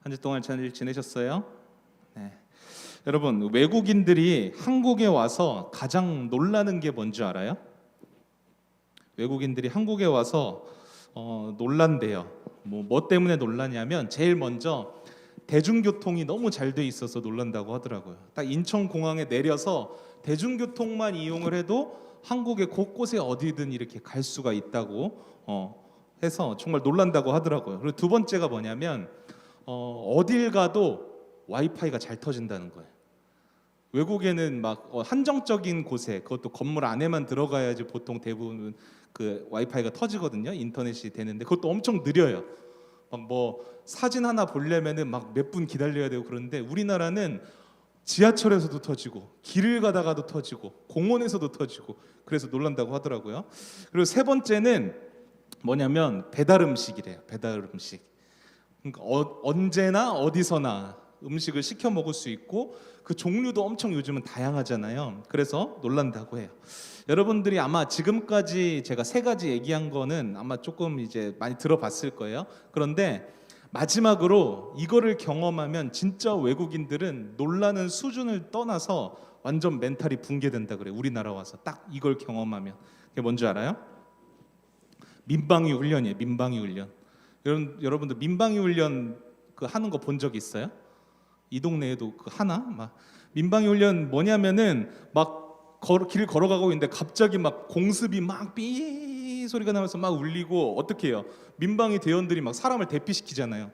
한 주 동안 잘 지내셨어요? 네. 여러분, 외국인들이 한국에 와서 가장 놀라는 게 뭔지 알아요? 외국인들이 한국에 와서 놀란대요. 뭐 때문에 놀라냐면 제일 먼저 대중교통이 너무 잘 돼 있어서 놀란다고 하더라고요. 딱 인천공항에 내려서 대중교통만 이용을 해도 한국의 곳곳에 어디든 이렇게 갈 수가 있다고 해서 정말 놀란다고 하더라고요. 그리고 두 번째가 뭐냐면 어딜 가도 와이파이가 잘 터진다는 거예요. 외국에는 막 한정적인 곳에, 그것도 건물 안에만 들어가야지 보통 대부분 그 와이파이가 터지거든요. 인터넷이 되는데 그것도 엄청 느려요. 막 뭐 사진 하나 보려면은 막 몇 분 기다려야 되고. 그런데 우리나라는 지하철에서도 터지고 길을 가다가도 터지고 공원에서도 터지고, 그래서 놀란다고 하더라고요. 그리고 세 번째는 뭐냐면 배달 음식이래요. 배달 음식. 그러니까 언제나 어디서나 음식을 시켜 먹을 수 있고 그 종류도 엄청 요즘은 다양하잖아요. 그래서 놀란다고 해요. 여러분들이 아마 지금까지 제가 세 가지 얘기한 거는 아마 조금 이제 많이 들어봤을 거예요. 그런데 마지막으로 이거를 경험하면 진짜 외국인들은 놀라는 수준을 떠나서 완전 멘탈이 붕괴된다 그래요. 우리나라 와서 딱 이걸 경험하면. 그게 뭔지 알아요? 민방위 훈련이에요. 민방위 훈련. 여러분들 민방위 훈련 그 하는 거 본 적 있어요? 이 동네에도 그 하나? 막 민방위 훈련 뭐냐면은 막 길 걸어가고 있는데 갑자기 막 공습이 막 삐 소리가 나면서 막 울리고, 어떻게 해요? 민방위 대원들이 막 사람을 대피시키잖아요.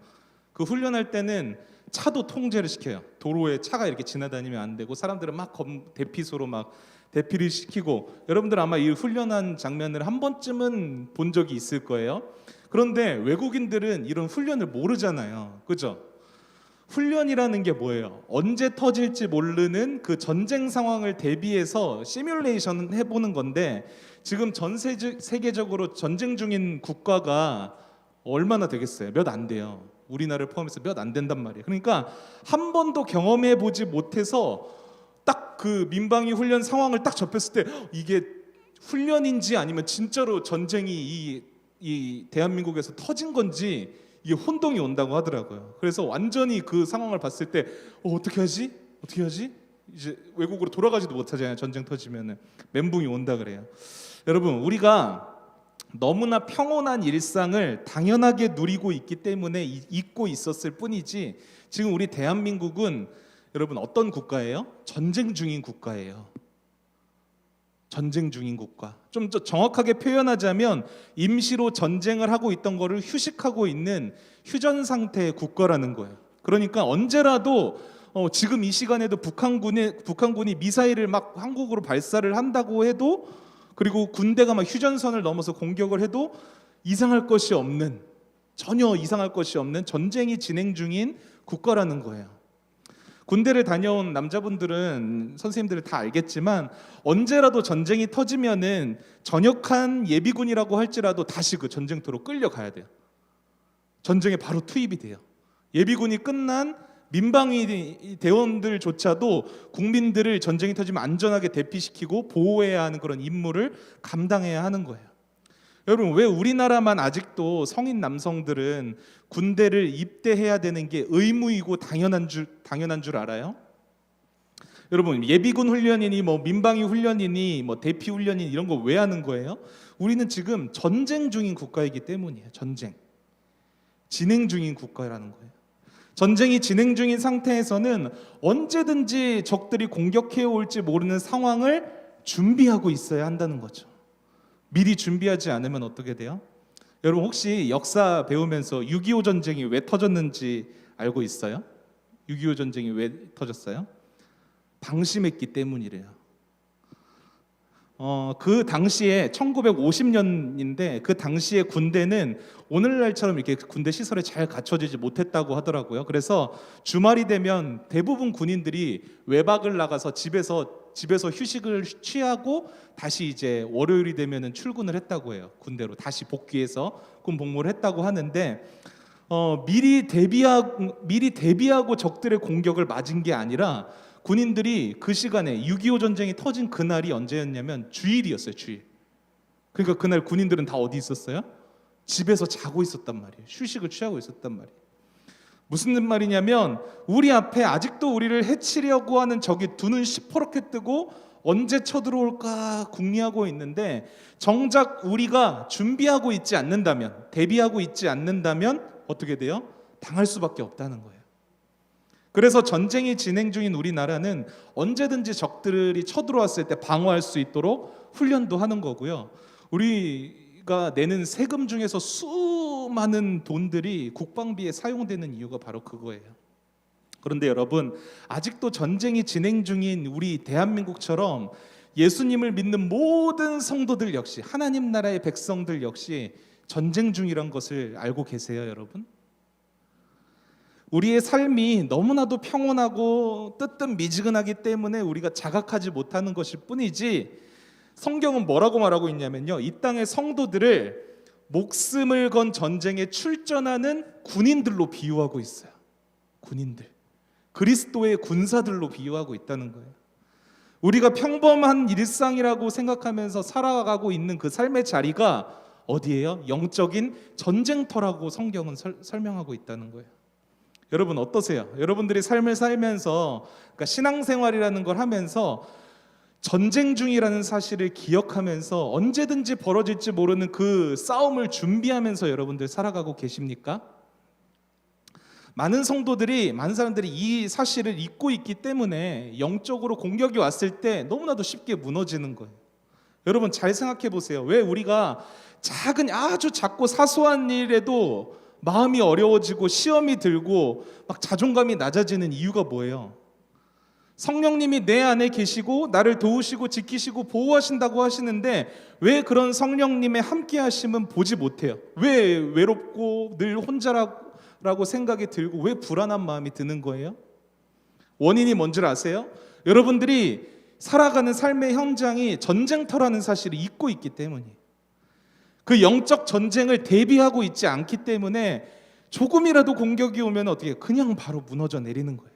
그 훈련할 때는 차도 통제를 시켜요. 도로에 차가 이렇게 지나다니면 안 되고 사람들은 막 대피소로 막 대피를 시키고. 여러분들 아마 이 훈련한 장면을 한 번쯤은 본 적이 있을 거예요. 그런데 외국인들은 이런 훈련을 모르잖아요. 그죠? 훈련이라는 게 뭐예요? 언제 터질지 모르는 그 전쟁 상황을 대비해서 시뮬레이션 해보는 건데, 지금 전 세계적으로 전쟁 중인 국가가 얼마나 되겠어요? 몇 안 돼요. 우리나라를 포함해서 몇 안 된단 말이에요. 그러니까 한 번도 경험해 보지 못해서 딱 그 민방위 훈련 상황을 딱 접했을 때 이게 훈련인지 아니면 진짜로 전쟁이 이 대한민국에서 터진 건지 이게 혼동이 온다고 하더라고요. 그래서 완전히 그 상황을 봤을 때 어떻게 하지? 어떻게 하지? 이제 외국으로 돌아가지도 못하잖아요. 전쟁 터지면은 멘붕이 온다 그래요. 여러분, 우리가 너무나 평온한 일상을 당연하게 누리고 있기 때문에 잊고 있었을 뿐이지, 지금 우리 대한민국은 여러분 어떤 국가예요? 전쟁 중인 국가예요. 전쟁 중인 국가. 좀 더 정확하게 표현하자면 임시로 전쟁을 하고 있던 거를 휴식하고 있는 휴전 상태의 국가라는 거예요. 그러니까 언제라도 지금 이 시간에도 북한군이 미사일을 막 한국으로 발사를 한다고 해도, 그리고 군대가 막 휴전선을 넘어서 공격을 해도 이상할 것이 없는, 전혀 이상할 것이 없는 전쟁이 진행 중인 국가라는 거예요. 군대를 다녀온 남자분들은, 선생님들은 다 알겠지만 언제라도 전쟁이 터지면은 전역한 예비군이라고 할지라도 다시 그 전쟁터로 끌려가야 돼요. 전쟁에 바로 투입이 돼요. 예비군이 끝난 민방위 대원들조차도 국민들을 전쟁이 터지면 안전하게 대피시키고 보호해야 하는 그런 임무를 감당해야 하는 거예요. 여러분, 왜 우리나라만 아직도 성인 남성들은 군대를 입대해야 되는 게 의무이고 당연한 줄 알아요? 여러분, 예비군 훈련이니 뭐 민방위 훈련이니 뭐 대피 훈련이니 이런 거 왜 하는 거예요? 우리는 지금 전쟁 중인 국가이기 때문이에요. 전쟁 진행 중인 국가라는 거예요. 전쟁이 진행 중인 상태에서는 언제든지 적들이 공격해 올지 모르는 상황을 준비하고 있어야 한다는 거죠. 미리 준비하지 않으면 어떻게 돼요? 여러분, 혹시 역사 배우면서 6.25 전쟁이 왜 터졌는지 알고 있어요? 6.25 전쟁이 왜 터졌어요? 방심했기 때문이래요. 그 당시에 1950년인데 그 당시에 군대는 오늘날처럼 이렇게 군대 시설에 잘 갖춰지지 못했다고 하더라고요. 그래서 주말이 되면 대부분 군인들이 외박을 나가서 집에서 휴식을 취하고 다시 이제 월요일이 되면은 출근을 했다고 해요. 군대로 다시 복귀해서 군 복무를 했다고 하는데, 미리 대비하고 적들의 공격을 맞은 게 아니라 군인들이 그 시간에 6.25 전쟁이 터진 그날이 언제였냐면 주일이었어요. 주일. 그러니까 그날 군인들은 다 어디 있었어요? 집에서 자고 있었단 말이에요. 휴식을 취하고 있었단 말이에요. 무슨 말이냐면 우리 앞에 아직도 우리를 해치려고 하는 적이 두 눈 시퍼렇게 뜨고 언제 쳐들어올까 궁리하고 있는데, 정작 우리가 준비하고 있지 않는다면, 대비하고 있지 않는다면 어떻게 돼요? 당할 수밖에 없다는 거예요. 그래서 전쟁이 진행 중인 우리나라는 언제든지 적들이 쳐들어왔을 때 방어할 수 있도록 훈련도 하는 거고요. 우리가 내는 세금 중에서 수많은 돈들이 국방비에 사용되는 이유가 바로 그거예요. 그런데 여러분, 아직도 전쟁이 진행 중인 우리 대한민국처럼 예수님을 믿는 모든 성도들 역시, 하나님 나라의 백성들 역시 전쟁 중이란 것을 알고 계세요, 여러분? 우리의 삶이 너무나도 평온하고 뜨뜻미지근하기 때문에 우리가 자각하지 못하는 것일 뿐이지, 성경은 뭐라고 말하고 있냐면요, 이 땅의 성도들을 목숨을 건 전쟁에 출전하는 군인들로 비유하고 있어요. 군인들, 그리스도의 군사들로 비유하고 있다는 거예요. 우리가 평범한 일상이라고 생각하면서 살아가고 있는 그 삶의 자리가 어디예요? 영적인 전쟁터라고 성경은 설명하고 있다는 거예요. 여러분 어떠세요? 여러분들이 삶을 살면서, 그러니까 신앙생활이라는 걸 하면서 전쟁 중이라는 사실을 기억하면서 언제든지 벌어질지 모르는 그 싸움을 준비하면서 여러분들 살아가고 계십니까? 많은 사람들이 이 사실을 잊고 있기 때문에 영적으로 공격이 왔을 때 너무나도 쉽게 무너지는 거예요. 여러분 잘 생각해 보세요. 왜 우리가 작은, 아주 작고 사소한 일에도 마음이 어려워지고 시험이 들고 막 자존감이 낮아지는 이유가 뭐예요? 성령님이 내 안에 계시고 나를 도우시고 지키시고 보호하신다고 하시는데, 왜 그런 성령님의 함께 하심은 보지 못해요? 왜 외롭고 늘 혼자라고 생각이 들고 왜 불안한 마음이 드는 거예요? 원인이 뭔지 아세요? 여러분들이 살아가는 삶의 현장이 전쟁터라는 사실을 잊고 있기 때문이에요. 그 영적 전쟁을 대비하고 있지 않기 때문에 조금이라도 공격이 오면 어떻게 해요? 그냥 바로 무너져 내리는 거예요.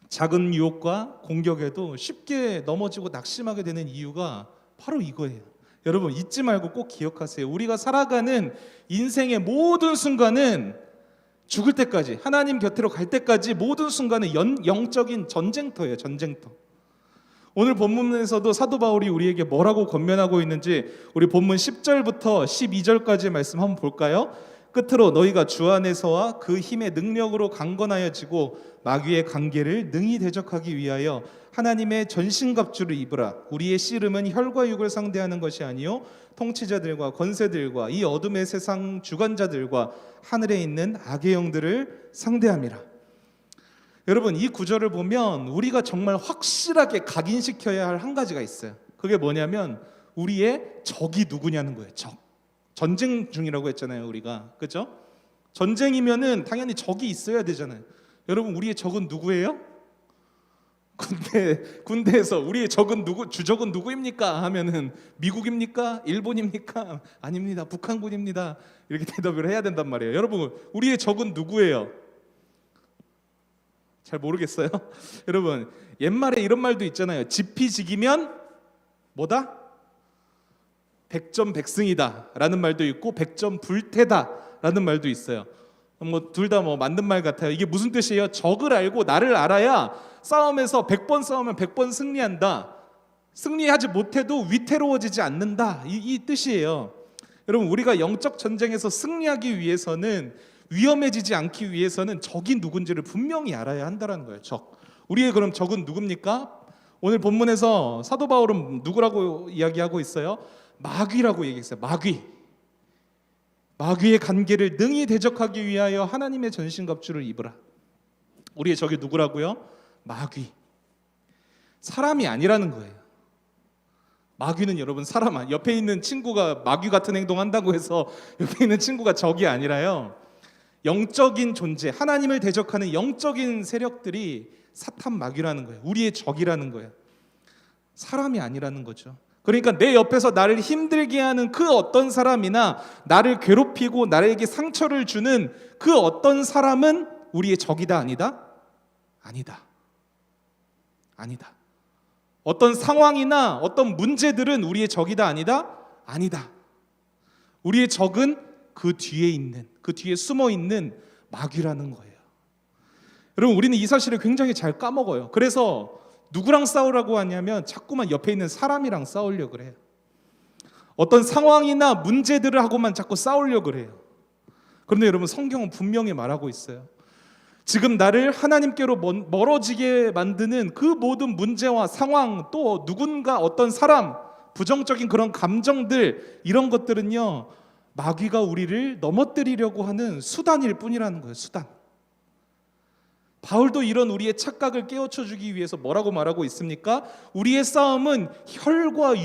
작은 유혹과 공격에도 쉽게 넘어지고 낙심하게 되는 이유가 바로 이거예요. 여러분 잊지 말고 꼭 기억하세요. 우리가 살아가는 인생의 모든 순간은 죽을 때까지, 하나님 곁으로 갈 때까지 모든 순간은 영적인 전쟁터예요. 전쟁터. 오늘 본문에서도 사도 바울이 우리에게 뭐라고 권면하고 있는지 우리 본문 10절부터 12절까지 말씀 한번 볼까요? 끝으로 너희가 주 안에서와 그 힘의 능력으로 강건하여지고 마귀의 관계를 능히 대적하기 위하여 하나님의 전신갑주를 입으라. 우리의 씨름은 혈과 육을 상대하는 것이 아니요 통치자들과 권세들과 이 어둠의 세상 주관자들과 하늘에 있는 악의 영들을 상대함이라. 여러분 이 구절을 보면 우리가 정말 확실하게 각인시켜야 할 한 가지가 있어요. 그게 뭐냐면 우리의 적이 누구냐는 거예요. 적. 전쟁 중이라고 했잖아요, 우리가. 그렇죠? 전쟁이면은 당연히 적이 있어야 되잖아요. 여러분 우리의 적은 누구예요? 군대에서 우리의 적은 누구, 주적은 누구입니까? 하면은 미국입니까? 일본입니까? 아닙니다. 북한군입니다. 이렇게 대답을 해야 된단 말이에요. 여러분 우리의 적은 누구예요? 잘 모르겠어요. 여러분 옛말에 이런 말도 있잖아요. 지피지기면 뭐다? 백전백승이다 라는 말도 있고 백전불태다 라는 말도 있어요. 뭐 둘 다 뭐 맞는 말 같아요. 이게 무슨 뜻이에요? 적을 알고 나를 알아야 싸움에서 100번 싸우면 100번 승리한다. 승리하지 못해도 위태로워지지 않는다. 이 뜻이에요. 여러분 우리가 영적 전쟁에서 승리하기 위해서는, 위험해지지 않기 위해서는 적이 누군지를 분명히 알아야 한다는 거예요. 적. 우리의 그럼 적은 누굽니까? 오늘 본문에서 사도 바울은 누구라고 이야기하고 있어요? 마귀라고 얘기했어요. 마귀의 관계를 능히 대적하기 위하여 하나님의 전신갑주를 입으라. 우리의 적이 누구라고요? 마귀. 사람이 아니라는 거예요. 마귀는 여러분 사람, 옆에 있는 친구가 마귀 같은 행동한다고 해서 옆에 있는 친구가 적이 아니라요, 영적인 존재, 하나님을 대적하는 영적인 세력들이 사탄 마귀라는 거예요. 우리의 적이라는 거예요. 사람이 아니라는 거죠. 그러니까 내 옆에서 나를 힘들게 하는 그 어떤 사람이나 나를 괴롭히고 나에게 상처를 주는 그 어떤 사람은 우리의 적이다, 아니다? 아니다. 아니다. 어떤 상황이나 어떤 문제들은 우리의 적이다, 아니다? 아니다. 우리의 적은 그 뒤에 있는, 그 뒤에 숨어 있는 마귀라는 거예요. 여러분, 우리는 이 사실을 굉장히 잘 까먹어요. 그래서 누구랑 싸우라고 하냐면 자꾸만 옆에 있는 사람이랑 싸우려고 그래요. 어떤 상황이나 문제들을 하고만 자꾸 싸우려고 그래요. 그런데 여러분, 성경은 분명히 말하고 있어요. 지금 나를 하나님께로 멀어지게 만드는 그 모든 문제와 상황, 또 누군가, 어떤 사람, 부정적인 그런 감정들, 이런 것들은요, 마귀가 우리를 넘어뜨리려고 하는 수단일 뿐이라는 거예요. 수단. 바울도 이런 우리의 착각을 깨우쳐 주기 위해서 뭐라고 말하고 있습니까? 우리의 싸움은 혈과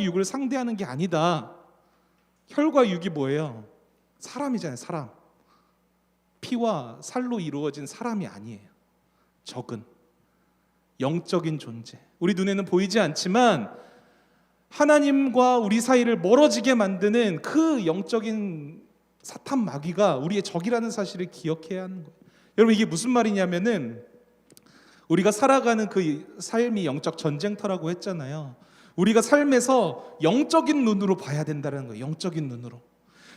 육을 상대하는 게 아니다. 혈과 육이 뭐예요? 사람이잖아요. 사람. 피와 살로 이루어진 사람이 아니에요. 적은 영적인 존재. 우리 눈에는 보이지 않지만 하나님과 우리 사이를 멀어지게 만드는 그 영적인 사탄 마귀가 우리의 적이라는 사실을 기억해야 하는 거예요. 여러분, 이게 무슨 말이냐면은 우리가 살아가는 그 삶이 영적 전쟁터라고 했잖아요. 우리가 삶에서 영적인 눈으로 봐야 된다는 거예요. 영적인 눈으로.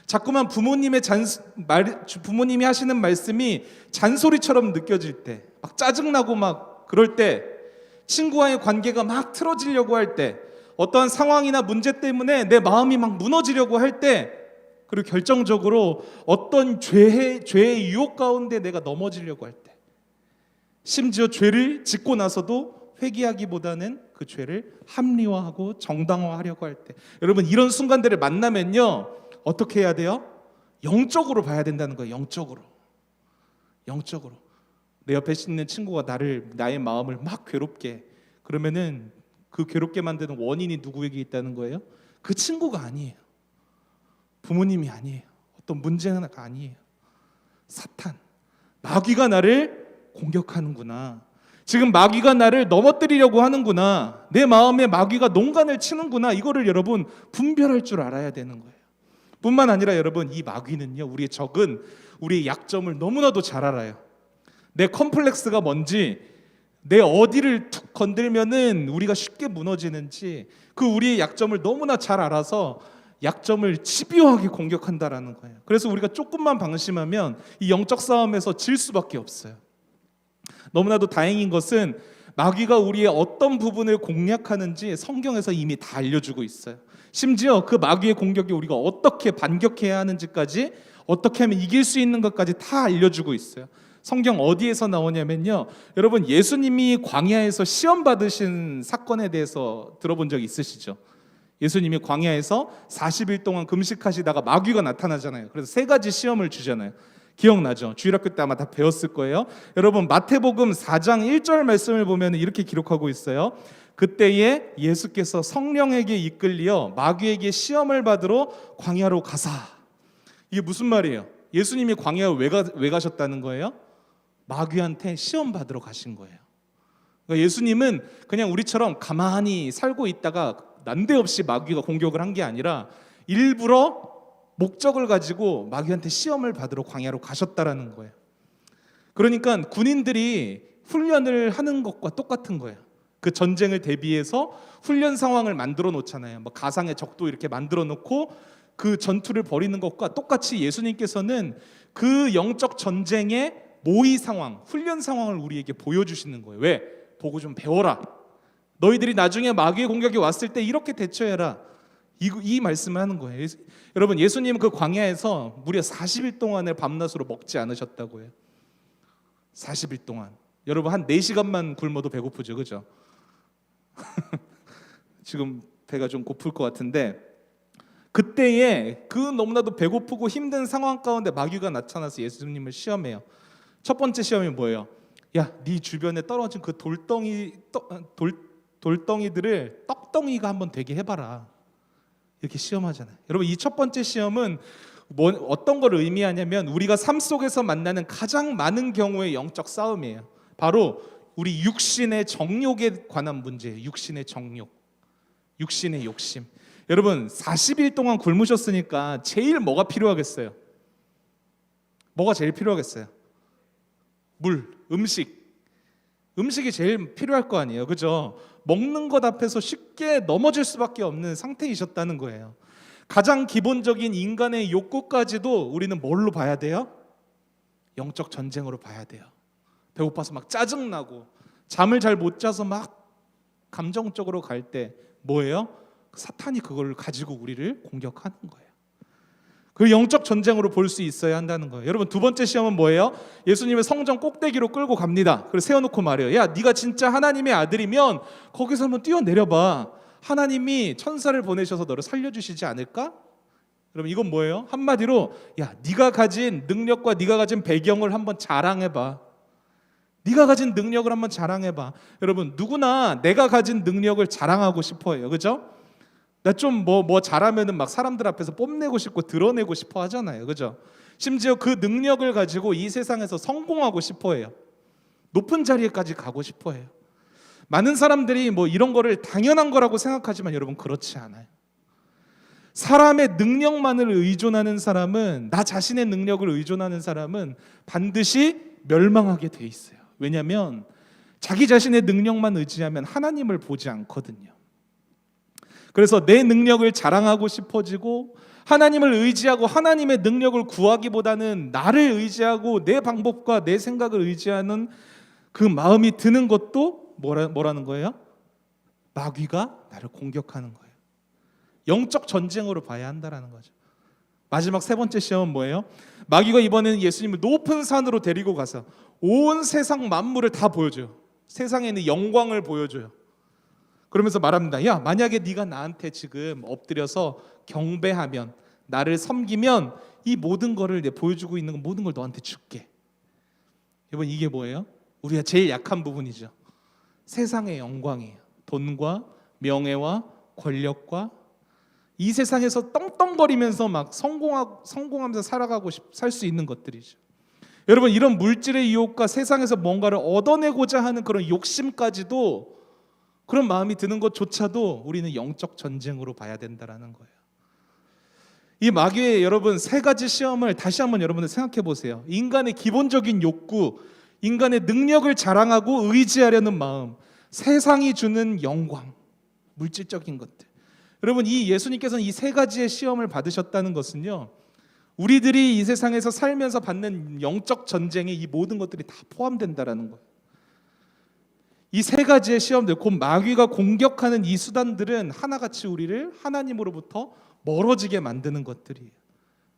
자꾸만 부모님이 하시는 말씀이 잔소리처럼 느껴질 때, 막 짜증나고 막 그럴 때, 친구와의 관계가 막 틀어지려고 할 때, 어떠한 상황이나 문제 때문에 내 마음이 막 무너지려고 할 때, 그리고 결정적으로 어떤 죄의 유혹 가운데 내가 넘어지려고 할 때, 심지어 죄를 짓고 나서도 회개하기보다는 그 죄를 합리화하고 정당화하려고 할 때, 여러분, 이런 순간들을 만나면요, 어떻게 해야 돼요? 영적으로 봐야 된다는 거예요. 영적으로. 내 옆에 있는 친구가 나의 마음을 막 괴롭게, 그러면은 그 괴롭게 만드는 원인이 누구에게 있다는 거예요? 그 친구가 아니에요. 부모님이 아니에요. 어떤 문제가 아니에요. 사탄, 마귀가 나를 공격하는구나. 지금 마귀가 나를 넘어뜨리려고 하는구나. 내 마음에 마귀가 농간을 치는구나. 이거를 여러분 분별할 줄 알아야 되는 거예요. 뿐만 아니라 여러분, 이 마귀는요, 우리의 적은 우리의 약점을 너무나도 잘 알아요. 내 컴플렉스가 뭔지, 내 어디를 툭 건들면은 우리가 쉽게 무너지는지, 그 우리의 약점을 너무나 잘 알아서 약점을 집요하게 공격한다라는 거예요. 그래서 우리가 조금만 방심하면 이 영적 싸움에서 질 수밖에 없어요. 너무나도 다행인 것은 마귀가 우리의 어떤 부분을 공략하는지 성경에서 이미 다 알려주고 있어요. 심지어 그 마귀의 공격에 우리가 어떻게 반격해야 하는지까지, 어떻게 하면 이길 수 있는 것까지 다 알려주고 있어요. 성경 어디에서 나오냐면요, 여러분, 예수님이 광야에서 시험 받으신 사건에 대해서 들어본 적 있으시죠? 예수님이 광야에서 40일 동안 금식하시다가 마귀가 나타나잖아요. 그래서 세 가지 시험을 주잖아요. 기억나죠? 주일학교 때 아마 다 배웠을 거예요. 여러분, 마태복음 4장 1절 말씀을 보면 이렇게 기록하고 있어요. 그때에 예수께서 성령에게 이끌리어 마귀에게 시험을 받으러 광야로 가사. 이게 무슨 말이에요? 예수님이 광야에 왜 가셨다는 거예요? 마귀한테 시험 받으러 가신 거예요. 그러니까 예수님은 그냥 우리처럼 가만히 살고 있다가 난데없이 마귀가 공격을 한 게 아니라 일부러 목적을 가지고 마귀한테 시험을 받으러 광야로 가셨다라는 거예요. 그러니까 군인들이 훈련을 하는 것과 똑같은 거예요. 그 전쟁을 대비해서 훈련 상황을 만들어 놓잖아요. 뭐 가상의 적도 이렇게 만들어 놓고 그 전투를 벌이는 것과 똑같이 예수님께서는 그 영적 전쟁의 모의 상황, 훈련 상황을 우리에게 보여주시는 거예요. 왜? 보고 좀 배워라. 너희들이 나중에 마귀의 공격이 왔을 때 이렇게 대처해라. 이 말씀을 하는 거예요. 여러분, 예수님은 그 광야에서 무려 40일 동안을 밤낮으로 먹지 않으셨다고 해요. 40일 동안. 여러분, 한 4시간만 굶어도 배고프죠, 그죠? 지금 배가 좀 고플 것 같은데, 그때에 그 너무나도 배고프고 힘든 상황 가운데 마귀가 나타나서 예수님을 시험해요. 첫 번째 시험이 뭐예요? 야, 네 주변에 떨어진 그 돌덩이들을 떡덩이가 한번 되게 해봐라. 이렇게 시험하잖아요. 여러분, 이 첫 번째 시험은 어떤 걸 의미하냐면 우리가 삶 속에서 만나는 가장 많은 경우의 영적 싸움이에요. 바로 우리 육신의 정욕에 관한 문제예요. 육신의 정욕, 육신의 욕심. 여러분, 40일 동안 굶으셨으니까 제일 뭐가 필요하겠어요? 뭐가 제일 필요하겠어요? 물, 음식이 제일 필요할 거 아니에요, 그죠? 먹는 것 앞에서 쉽게 넘어질 수밖에 없는 상태이셨다는 거예요. 가장 기본적인 인간의 욕구까지도 우리는 뭘로 봐야 돼요? 영적 전쟁으로 봐야 돼요. 배고파서 막 짜증나고 잠을 잘 못 자서 막 감정적으로 갈 때 뭐예요? 사탄이 그걸 가지고 우리를 공격하는 거예요. 그 영적 전쟁으로 볼 수 있어야 한다는 거예요. 여러분, 두 번째 시험은 뭐예요? 예수님의 성전 꼭대기로 끌고 갑니다. 그래서 세워놓고 말해요. 야, 네가 진짜 하나님의 아들이면 거기서 한번 뛰어내려봐. 하나님이 천사를 보내셔서 너를 살려주시지 않을까? 여러분, 이건 뭐예요? 한마디로 야, 네가 가진 능력과 네가 가진 배경을 한번 자랑해봐. 네가 가진 능력을 한번 자랑해봐. 여러분, 누구나 내가 가진 능력을 자랑하고 싶어해요. 그죠? 나 좀 뭐 잘하면은 막 사람들 앞에서 뽐내고 싶고 드러내고 싶어 하잖아요. 그죠? 심지어 그 능력을 가지고 이 세상에서 성공하고 싶어 해요. 높은 자리에까지 가고 싶어 해요. 많은 사람들이 뭐 이런 거를 당연한 거라고 생각하지만 여러분, 그렇지 않아요. 사람의 능력만을 의존하는 사람은, 나 자신의 능력을 의존하는 사람은 반드시 멸망하게 돼 있어요. 왜냐하면 자기 자신의 능력만 의지하면 하나님을 보지 않거든요. 그래서 내 능력을 자랑하고 싶어지고 하나님을 의지하고 하나님의 능력을 구하기보다는 나를 의지하고 내 방법과 내 생각을 의지하는 그 마음이 드는 것도 뭐라는 거예요? 마귀가 나를 공격하는 거예요. 영적 전쟁으로 봐야 한다는 거죠. 마지막 세 번째 시험은 뭐예요? 마귀가 이번에는 예수님을 높은 산으로 데리고 가서 온 세상 만물을 다 보여줘요. 세상에 있는 영광을 보여줘요. 그러면서 말합니다. 야, 만약에 네가 나한테 지금 엎드려서 경배하면, 나를 섬기면 이 모든 거를 내가 보여주고 있는 모든 걸 너한테 줄게. 여러분, 이게 뭐예요? 우리가 제일 약한 부분이죠. 세상의 영광이에요. 돈과 명예와 권력과 이 세상에서 떵떵거리면서 막 성공하면서 살아가고 살 수 있는 것들이죠. 여러분, 이런 물질의 유혹과 세상에서 뭔가를 얻어내고자 하는 그런 욕심까지도, 그런 마음이 드는 것조차도 우리는 영적 전쟁으로 봐야 된다는 거예요. 이 마귀의 여러분 세 가지 시험을 다시 한번 여러분들 생각해 보세요. 인간의 기본적인 욕구, 인간의 능력을 자랑하고 의지하려는 마음, 세상이 주는 영광, 물질적인 것들. 여러분, 이 예수님께서는 이 세 가지의 시험을 받으셨다는 것은요, 우리들이 이 세상에서 살면서 받는 영적 전쟁에 이 모든 것들이 다 포함된다라는 거예요. 이 세 가지의 시험들, 곧 마귀가 공격하는 이 수단들은 하나같이 우리를 하나님으로부터 멀어지게 만드는 것들이에요.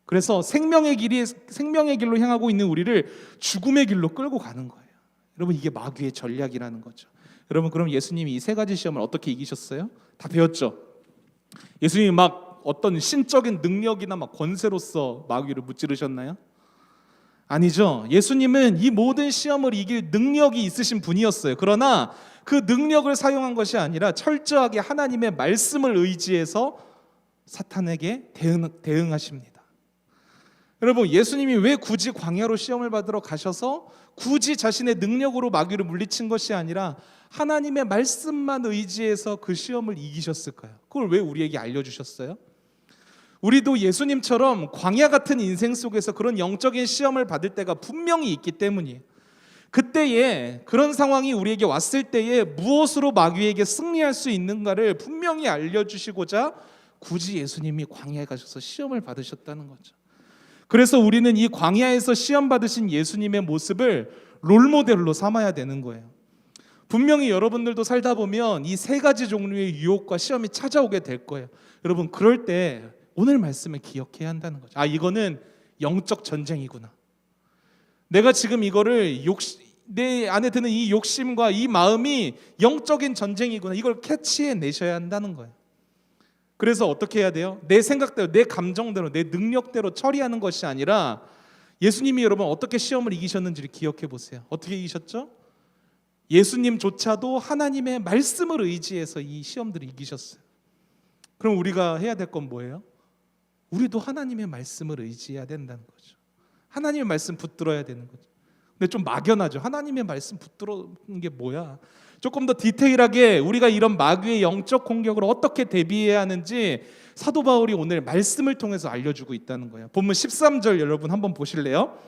그래서 생명의 길로 향하고 있는 우리를 죽음의 길로 끌고 가는 거예요. 여러분, 이게 마귀의 전략이라는 거죠. 여러분, 그럼 예수님이 이 세 가지 시험을 어떻게 이기셨어요? 다 배웠죠? 예수님이 막 어떤 신적인 능력이나 막 권세로서 마귀를 무찌르셨나요? 아니죠. 예수님은 이 모든 시험을 이길 능력이 있으신 분이었어요. 그러나 그 능력을 사용한 것이 아니라 철저하게 하나님의 말씀을 의지해서 사탄에게 대응하십니다. 여러분, 예수님이 왜 굳이 광야로 시험을 받으러 가셔서 굳이 자신의 능력으로 마귀를 물리친 것이 아니라 하나님의 말씀만 의지해서 그 시험을 이기셨을까요? 그걸 왜 우리에게 알려주셨어요? 우리도 예수님처럼 광야 같은 인생 속에서 그런 영적인 시험을 받을 때가 분명히 있기 때문이에요. 그때에 그런 상황이 우리에게 왔을 때에 무엇으로 마귀에게 승리할 수 있는가를 분명히 알려주시고자 굳이 예수님이 광야에 가셔서 시험을 받으셨다는 거죠. 그래서 우리는 이 광야에서 시험 받으신 예수님의 모습을 롤모델로 삼아야 되는 거예요. 분명히 여러분들도 살다 보면 이 세 가지 종류의 유혹과 시험이 찾아오게 될 거예요. 여러분, 그럴 때 오늘 말씀을 기억해야 한다는 거죠. 아, 이거는 영적 전쟁이구나. 내가 지금 이거를 내 안에 드는 이 욕심과 이 마음이 영적인 전쟁이구나. 이걸 캐치해 내셔야 한다는 거예요. 그래서 어떻게 해야 돼요? 내 생각대로, 내 감정대로, 내 능력대로 처리하는 것이 아니라 예수님이 여러분 어떻게 시험을 이기셨는지를 기억해 보세요. 어떻게 이기셨죠? 예수님조차도 하나님의 말씀을 의지해서 이 시험들을 이기셨어요. 그럼 우리가 해야 될 건 뭐예요? 우리도 하나님의 말씀을 의지해야 된다는 거죠. 하나님의 말씀 붙들어야 되는 거죠. 근데 좀 막연하죠. 하나님의 말씀 붙들는 게 뭐야? 조금 더 디테일하게 우리가 이런 마귀의 영적 공격을 어떻게 대비해야 하는지 사도 바울이 오늘 말씀을 통해서 알려주고 있다는 거예요. 본문 13절 여러분 한번 보실래요?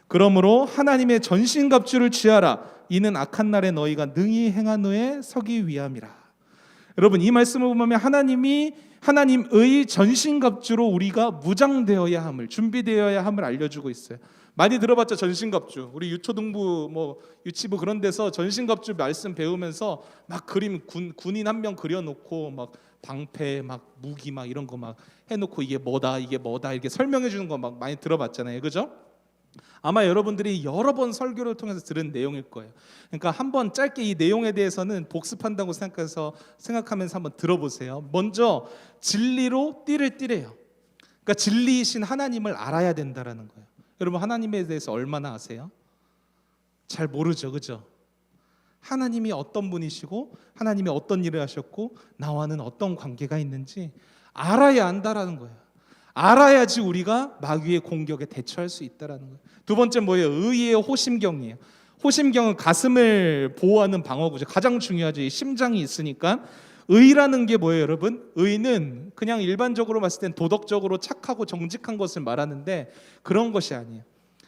그러므로 하나님의 전신갑주를 취하라. 이는 악한 날에 너희가 능히 행한 후에 서기 위함이라. 여러분 이 말씀을 보면 하나님의 전신갑주로 우리가 무장되어야 함을, 준비되어야 함을 알려주고 있어요. 많이 들어봤죠? 전신갑주. 우리 유초등부 유치부 그런 데서 전신갑주 말씀 배우면서 막 그림 군인 한 명 그려놓고 막 방패 막 무기 막 이런 거 막 해놓고 이게 뭐다 이렇게 설명해 주는 거 막 많이 들어봤잖아요. 그죠? 아마 여러분들이 여러 번 설교를 통해서 들은 내용일 거예요. 그러니까 한번 짧게 이 내용에 대해서는 복습한다고 생각하면서 한번 들어보세요. 먼저 진리로 띠를 띠래요. 그러니까 진리이신 하나님을 알아야 된다라는 거예요. 여러분 하나님에 대해서 얼마나 아세요? 잘 모르죠, 그죠? 하나님이 어떤 분이시고 하나님이 어떤 일을 하셨고 나와는 어떤 관계가 있는지 알아야 한다라는 거예요. 알아야지 우리가 마귀의 공격에 대처할 수 있다라는 거예요. 두 번째 뭐예요? 의의 호심경이에요. 호심경은 가슴을 보호하는 방어구죠. 가장 중요하죠. 이 심장이 있으니까. 의라는 게 뭐예요, 여러분? 의는 그냥 일반적으로 봤을 땐 도덕적으로 착하고 정직한 것을 말하는데 그런 것이 아니에요.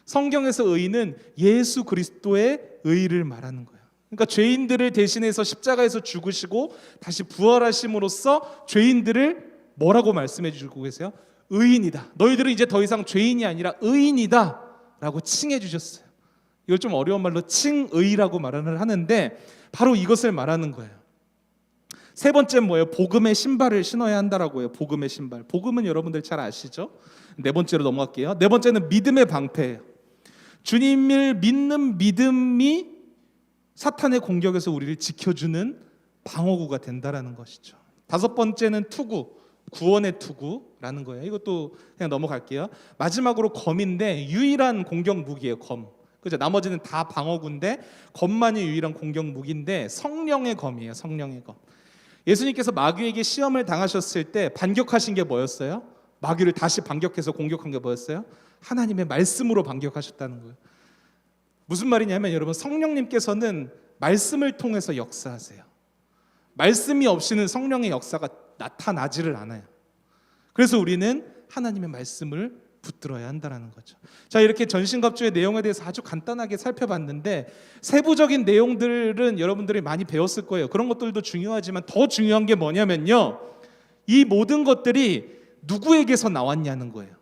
성경에서 의는 예수 그리스도의 의를 말하는 거예요. 그러니까 죄인들을 대신해서 십자가에서 죽으시고 다시 부활하심으로써 죄인들을 뭐라고 말씀해 주고 계세요? 의인이다. 너희들은 이제 더 이상 죄인이 아니라 의인이다 라고 칭해 주셨어요. 이걸 좀 어려운 말로 칭의라고 말을 하는데 바로 이것을 말하는 거예요. 세 번째 뭐예요? 복음의 신발을 신어야 한다라고 해요. 복음의 신발. 복음은 여러분들 잘 아시죠? 네 번째로 넘어갈게요. 네 번째는 믿음의 방패예요. 주님을 믿는 믿음이 사탄의 공격에서 우리를 지켜주는 방어구가 된다라는 것이죠. 다섯 번째는 투구, 구원의 투구라는 거예요. 이것도 그냥 넘어갈게요. 마지막으로 검인데 유일한 공격 무기예요. 검. 그죠? 나머지는 다 방어구인데 검만이 유일한 공격 무기인데 성령의 검이에요. 성령의 검. 예수님께서 마귀에게 시험을 당하셨을 때 반격하신 게 뭐였어요? 마귀를 다시 반격해서 공격한 게 뭐였어요? 하나님의 말씀으로 반격하셨다는 거예요. 무슨 말이냐면 여러분 성령님께서는 말씀을 통해서 역사하세요. 말씀이 없이는 성령의 역사가 나타나지를 않아요. 그래서 우리는 하나님의 말씀을 붙들어야 한다는 거죠. 자, 이렇게 전신갑주의 내용에 대해서 아주 간단하게 살펴봤는데 세부적인 내용들은 여러분들이 많이 배웠을 거예요. 그런 것들도 중요하지만 더 중요한 게 뭐냐면요, 이 모든 것들이 누구에게서 나왔냐는 거예요.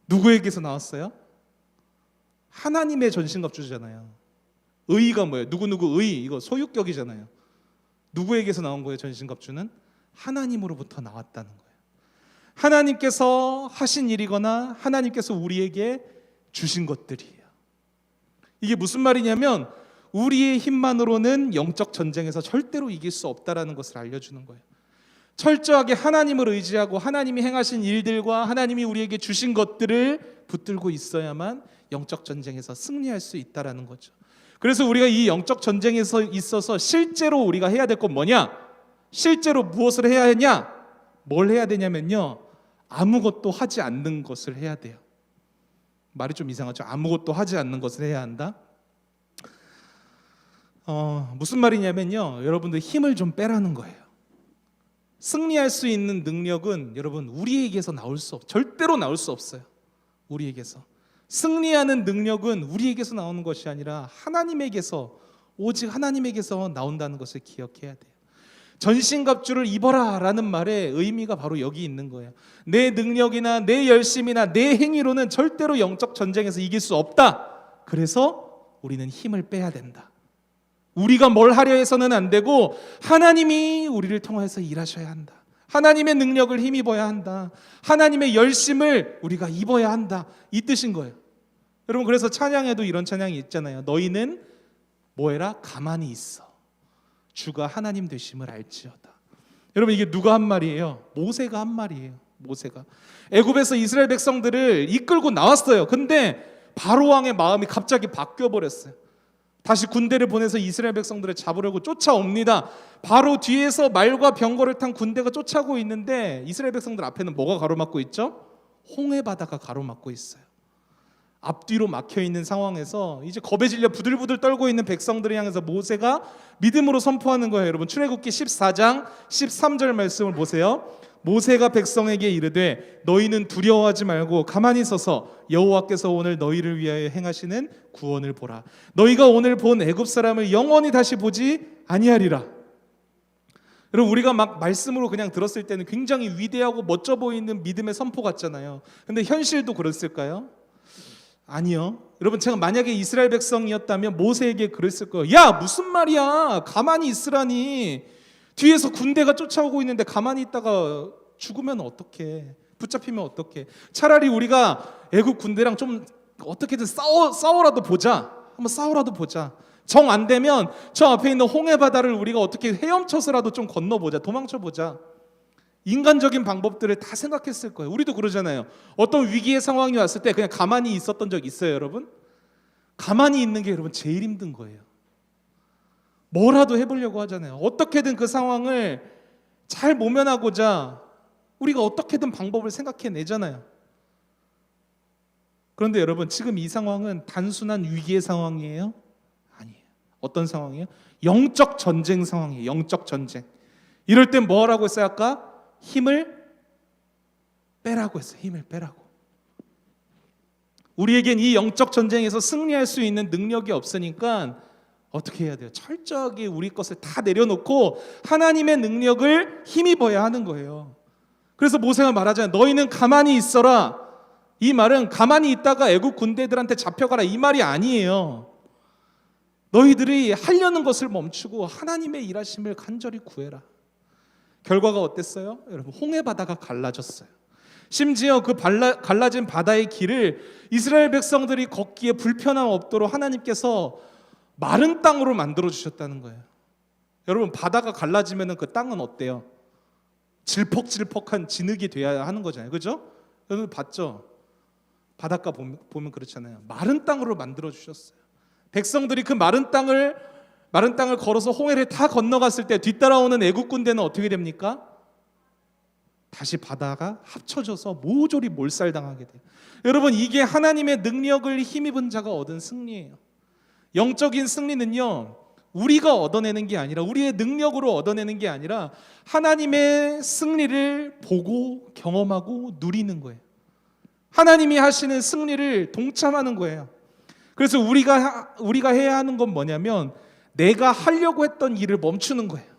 누구에게서 나왔어요? 하나님의 전신갑주잖아요. 의가 뭐예요? 누구누구 의, 이거 소유격이잖아요. 누구에게서 나온 거예요? 전신갑주는 하나님으로부터 나왔다는 거예요. 하나님께서 하신 일이거나 하나님께서 우리에게 주신 것들이에요. 이게 무슨 말이냐면 우리의 힘만으로는 영적 전쟁에서 절대로 이길 수 없다라는 것을 알려주는 거예요. 철저하게 하나님을 의지하고 하나님이 행하신 일들과 하나님이 우리에게 주신 것들을 붙들고 있어야만 영적 전쟁에서 승리할 수 있다라는 거죠. 그래서 우리가 이 영적 전쟁에서 있어서 실제로 우리가 해야 될 건 뭐냐? 실제로 무엇을 해야 하냐? 뭘 해야 되냐면요, 아무것도 하지 않는 것을 해야 돼요. 말이 좀 이상하죠? 아무것도 하지 않는 것을 해야 한다? 무슨 말이냐면요, 여러분들 힘을 좀 빼라는 거예요. 승리할 수 있는 능력은 여러분 우리에게서 절대로 나올 수 없어요. 우리에게서 승리하는 능력은 우리에게서 나오는 것이 아니라 하나님에게서, 오직 하나님에게서 나온다는 것을 기억해야 돼요. 전신갑주를 입어라 라는 말의 의미가 바로 여기 있는 거예요. 내 능력이나 내 열심이나 내 행위로는 절대로 영적 전쟁에서 이길 수 없다. 그래서 우리는 힘을 빼야 된다. 우리가 뭘 하려 해서는 안 되고 하나님이 우리를 통해서 일하셔야 한다. 하나님의 능력을 힘입어야 한다. 하나님의 열심을 우리가 입어야 한다. 이 뜻인 거예요. 여러분, 그래서 찬양에도 이런 찬양이 있잖아요. 너희는 뭐해라? 가만히 있어. 주가 하나님 되심을 알지어다. 여러분, 이게 누가 한 말이에요? 모세가 한 말이에요. 모세가 애굽에서 이스라엘 백성들을 이끌고 나왔어요. 근데 바로 왕의 마음이 갑자기 바뀌어 버렸어요. 다시 군대를 보내서 이스라엘 백성들을 잡으려고 쫓아옵니다. 바로 뒤에서 말과 병거를 탄 군대가 쫓아오고 있는데 이스라엘 백성들 앞에는 뭐가 가로막고 있죠? 홍해 바다가 가로막고 있어요. 앞뒤로 막혀있는 상황에서 이제 겁에 질려 부들부들 떨고 있는 백성들을 향해서 모세가 믿음으로 선포하는 거예요. 여러분, 출애굽기 14장 13절 말씀을 보세요. 모세가 백성에게 이르되 너희는 두려워하지 말고 가만히 서서 여호와께서 오늘 너희를 위하여 행하시는 구원을 보라. 너희가 오늘 본 애굽 사람을 영원히 다시 보지 아니하리라. 여러분 우리가 막 말씀으로 그냥 들었을 때는 굉장히 위대하고 멋져 보이는 믿음의 선포 같잖아요. 근데 현실도 그랬을까요? 아니요. 여러분 제가 만약에 이스라엘 백성이었다면 모세에게 그랬을 거예요. 야 무슨 말이야, 가만히 있으라니. 뒤에서 군대가 쫓아오고 있는데 가만히 있다가 죽으면 어떡해, 붙잡히면 어떡해. 차라리 우리가 애국 군대랑 좀 어떻게든 싸워라도 보자. 한번 싸워라도 보자. 정 안 되면 저 앞에 있는 홍해 바다를 우리가 어떻게 헤엄쳐서라도 좀 건너보자. 도망쳐보자. 인간적인 방법들을 다 생각했을 거예요. 우리도 그러잖아요. 어떤 위기의 상황이 왔을 때 그냥 가만히 있었던 적 있어요, 여러분? 가만히 있는 게 여러분 제일 힘든 거예요. 뭐라도 해보려고 하잖아요. 어떻게든 그 상황을 잘 모면하고자 우리가 어떻게든 방법을 생각해내잖아요. 그런데 여러분 지금 이 상황은 단순한 위기의 상황이에요? 아니에요. 어떤 상황이에요? 영적 전쟁 상황이에요. 영적 전쟁. 이럴 땐 뭐라고 했어요? 아까 힘을 빼라고 했어요. 힘을 빼라고. 우리에겐 이 영적 전쟁에서 승리할 수 있는 능력이 없으니까 어떻게 해야 돼요? 철저하게 우리 것을 다 내려놓고 하나님의 능력을 힘입어야 하는 거예요. 그래서 모세가 말하잖아요. 너희는 가만히 있어라. 이 말은 가만히 있다가 애국 군대들한테 잡혀가라 이 말이 아니에요. 너희들이 하려는 것을 멈추고 하나님의 일하심을 간절히 구해라. 결과가 어땠어요? 여러분 홍해 바다가 갈라졌어요. 심지어 그 갈라진 바다의 길을 이스라엘 백성들이 걷기에 불편함 없도록 하나님께서 마른 땅으로 만들어 주셨다는 거예요. 여러분 바다가 갈라지면 그 땅은 어때요? 질퍽질퍽한 진흙이 돼야 하는 거잖아요. 그죠? 여러분 봤죠? 바닷가 보면 그렇잖아요. 마른 땅으로 만들어 주셨어요. 백성들이 그 마른 땅을 걸어서 홍해를 다 건너갔을 때 뒤따라오는 애국 군대는 어떻게 됩니까? 다시 바다가 합쳐져서 모조리 몰살당하게 돼요. 여러분 이게 하나님의 능력을 힘입은 자가 얻은 승리예요. 영적인 승리는요 우리가 얻어내는 게 아니라 우리의 능력으로 얻어내는 게 아니라 하나님의 승리를 보고 경험하고 누리는 거예요. 하나님이 하시는 승리를 동참하는 거예요. 그래서 우리가 해야 하는 건 뭐냐면 내가 하려고 했던 일을 멈추는 거예요.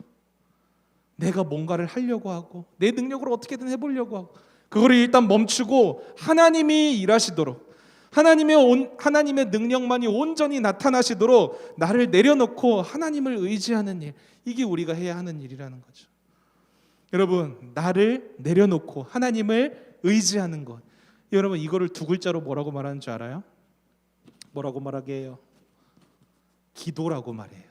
내가 뭔가를 하려고 하고 내 능력으로 어떻게든 해보려고 하고 그거를 일단 멈추고 하나님이 일하시도록 하나님의 능력만이 온전히 나타나시도록 나를 내려놓고 하나님을 의지하는 일, 이게 우리가 해야 하는 일이라는 거죠. 여러분 나를 내려놓고 하나님을 의지하는 것, 여러분 이거를 두 글자로 뭐라고 말하는 줄 알아요? 뭐라고 말하게 해요? 기도라고 말해요.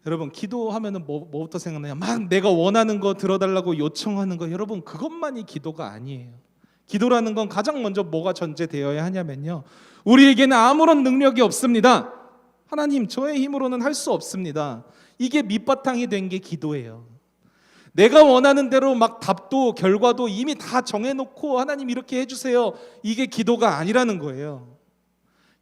여러분 기도하면은 뭐부터 생각나요? 막 내가 원하는 거 들어달라고 요청하는 거. 여러분 그것만이 기도가 아니에요. 기도라는 건 가장 먼저 뭐가 전제되어야 하냐면요, 우리에게는 아무런 능력이 없습니다. 하나님 저의 힘으로는 할 수 없습니다. 이게 밑바탕이 된 게 기도예요. 내가 원하는 대로 막 답도 결과도 이미 다 정해놓고 하나님 이렇게 해주세요, 이게 기도가 아니라는 거예요.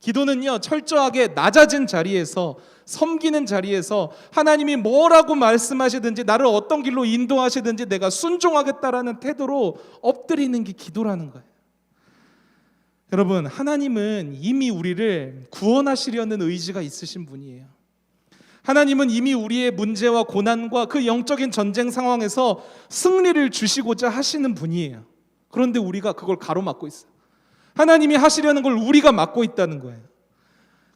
기도는요 철저하게 낮아진 자리에서 섬기는 자리에서 하나님이 뭐라고 말씀하시든지 나를 어떤 길로 인도하시든지 내가 순종하겠다라는 태도로 엎드리는 게 기도라는 거예요. 여러분 하나님은 이미 우리를 구원하시려는 의지가 있으신 분이에요. 하나님은 이미 우리의 문제와 고난과 그 영적인 전쟁 상황에서 승리를 주시고자 하시는 분이에요. 그런데 우리가 그걸 가로막고 있어요. 하나님이 하시려는 걸 우리가 막고 있다는 거예요.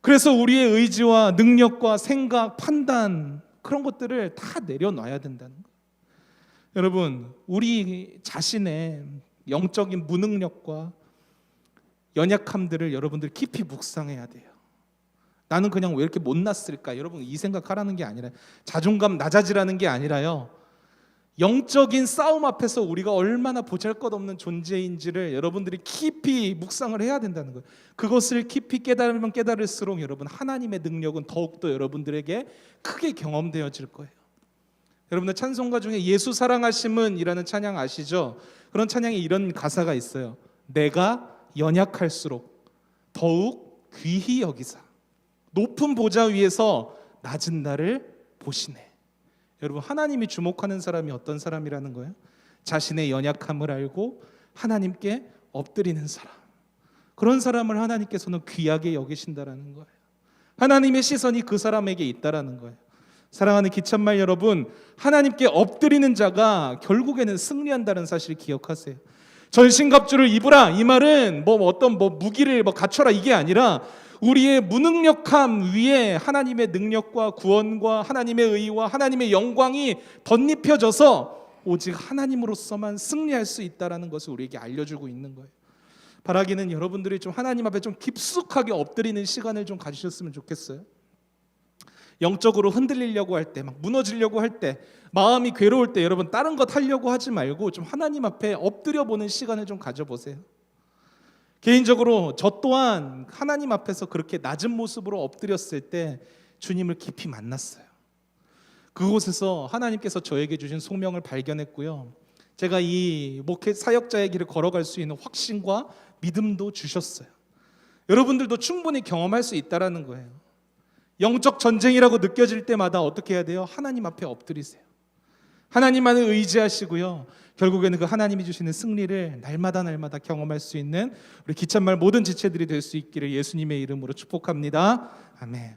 그래서 우리의 의지와 능력과 생각, 판단 그런 것들을 다 내려놔야 된다는 거예요. 여러분 우리 자신의 영적인 무능력과 연약함들을 여러분들 깊이 묵상해야 돼요. 나는 그냥 왜 이렇게 못났을까? 여러분 이 생각하라는 게 아니라, 자존감 낮아지라는 게 아니라요, 영적인 싸움 앞에서 우리가 얼마나 보잘것없는 존재인지를 여러분들이 깊이 묵상을 해야 된다는 거예요. 그것을 깊이 깨달으면 깨달을수록 여러분 하나님의 능력은 더욱더 여러분들에게 크게 경험되어질 거예요. 여러분들 찬송가 중에 예수 사랑하심은 이라는 찬양 아시죠? 그런 찬양에 이런 가사가 있어요. 내가 연약할수록 더욱 귀히 여기사 높은 보좌 위에서 낮은 나를 보시네. 여러분 하나님이 주목하는 사람이 어떤 사람이라는 거예요? 자신의 연약함을 알고 하나님께 엎드리는 사람. 그런 사람을 하나님께서는 귀하게 여기신다라는 거예요. 하나님의 시선이 그 사람에게 있다라는 거예요. 사랑하는 기찬말 여러분, 하나님께 엎드리는 자가 결국에는 승리한다는 사실을 기억하세요. 전신갑주를 입으라, 이 말은 어떤 무기를 갖춰라, 이게 아니라 우리의 무능력함 위에 하나님의 능력과 구원과 하나님의 의와 하나님의 영광이 덧입혀져서 오직 하나님으로서만 승리할 수 있다는 것을 우리에게 알려주고 있는 거예요. 바라기는 여러분들이 좀 하나님 앞에 좀 깊숙하게 엎드리는 시간을 좀 가지셨으면 좋겠어요. 영적으로 흔들리려고 할 때, 막 무너지려고 할 때, 마음이 괴로울 때 여러분 다른 것 하려고 하지 말고 좀 하나님 앞에 엎드려 보는 시간을 좀 가져보세요. 개인적으로 저 또한 하나님 앞에서 그렇게 낮은 모습으로 엎드렸을 때 주님을 깊이 만났어요. 그곳에서 하나님께서 저에게 주신 소명을 발견했고요. 제가 이 목회 사역자의 길을 걸어갈 수 있는 확신과 믿음도 주셨어요. 여러분들도 충분히 경험할 수 있다라는 거예요. 영적 전쟁이라고 느껴질 때마다 어떻게 해야 돼요? 하나님 앞에 엎드리세요. 하나님만을 의지하시고요. 결국에는 그 하나님이 주시는 승리를 날마다 경험할 수 있는 우리 기찬말 모든 지체들이 될 수 있기를 예수님의 이름으로 축복합니다. 아멘.